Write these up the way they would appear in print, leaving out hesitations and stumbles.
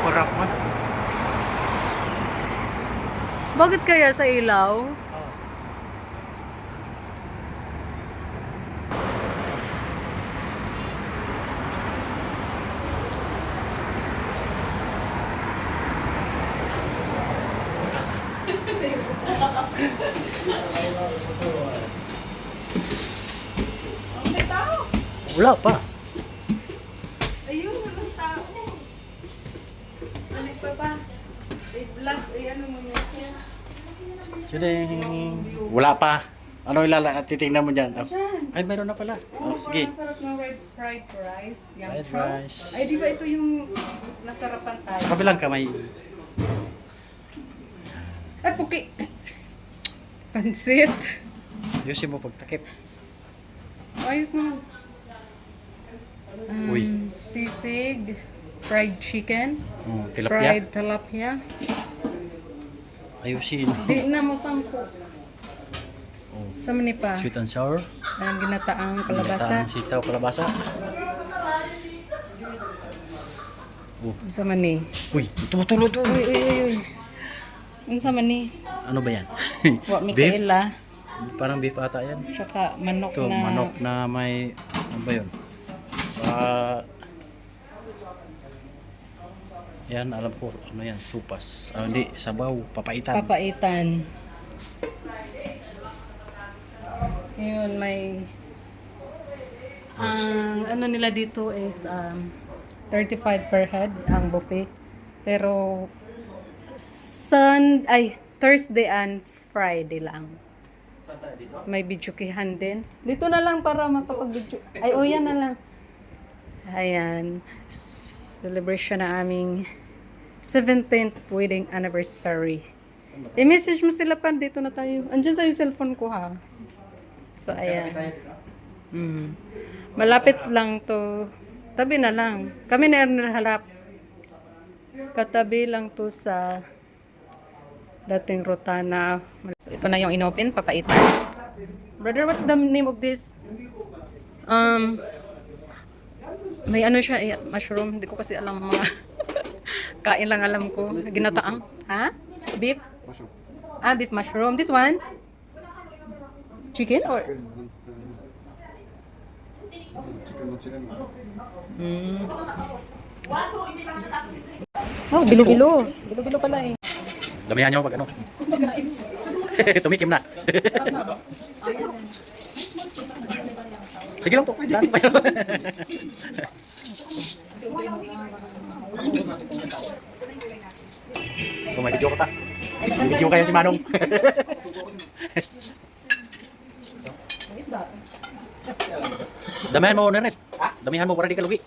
Kurap mo. Bakit kaya sa ilaw? May tao. Wala pa. Ayun, walang tao. Balik pa pa. I-vlog, ano mo niya. Chiding. Wala pa. Ano titingnan mo dyan? Ay, meron na pala. Oh, sige. Masarap ng red fried rice. Yang Fried chow. rice. Ay, di ba ito yung nasarapan tayo? Sa kabilang kamay. Ay, puki. Pansit. Ayusin mo pagtakip. Ayos na. Uy. Sisig. Fried chicken. Tilapia. Fried tilapia. Ayusin. Di na mo sangko. Oh. Sa mani pa. Sweet and sour. Ang ginataang kalabasa. Ginataan sitaw, kalabasa. Oh. Sa mani. Uy, tumutulo to. Uy, uy, uy, uy. Ano sa mani? Ano ba yan? Wa Micaela. Parang beef ata yan. Tsaka manok Ito, na. manok na may... Ano ba yun? Yan, alam ko. Ano yan? Supas. Hindi, sabaw. Papaitan. Papaitan. Yun, may... Ang ano nila dito is 35 per head ang buffet. Pero Thursday and Friday lang. May bidyukihan din. Dito na lang para makapag-bidyo. Ay, o yan na lang. Ayan. Celebration na aming 17th wedding anniversary. I-message mo sila pa. Dito na tayo. Andiyan sa yung cellphone ko ha. So, ayan. Malapit lang to. Tabi na lang. Kami na halap. Katabi lang to sa dating Rotana. So, ito na yung inopen. Papaitan. Brother, what's the name of this? May ano siya, mushroom. Hindi ko kasi alam mga kain lang alam ko. Ginataang. Ha? Beef? Mushroom. Beef mushroom. This one? Chicken or? Chicken. Oh, bilo-bilo. Bilo-bilo pala eh. Damihan nyo pag ano. Tumikim na. Sige lang po. Dami pa yun. Kung may video ko ta. Video kayo si Manong. Damihan mo na rin. Damihan mo para di ka lugi.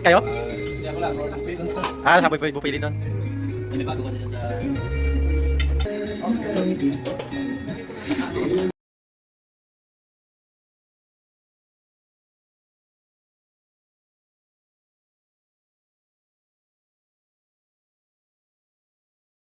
Kayo? Sabi po din doon. May bago ka dyan sa...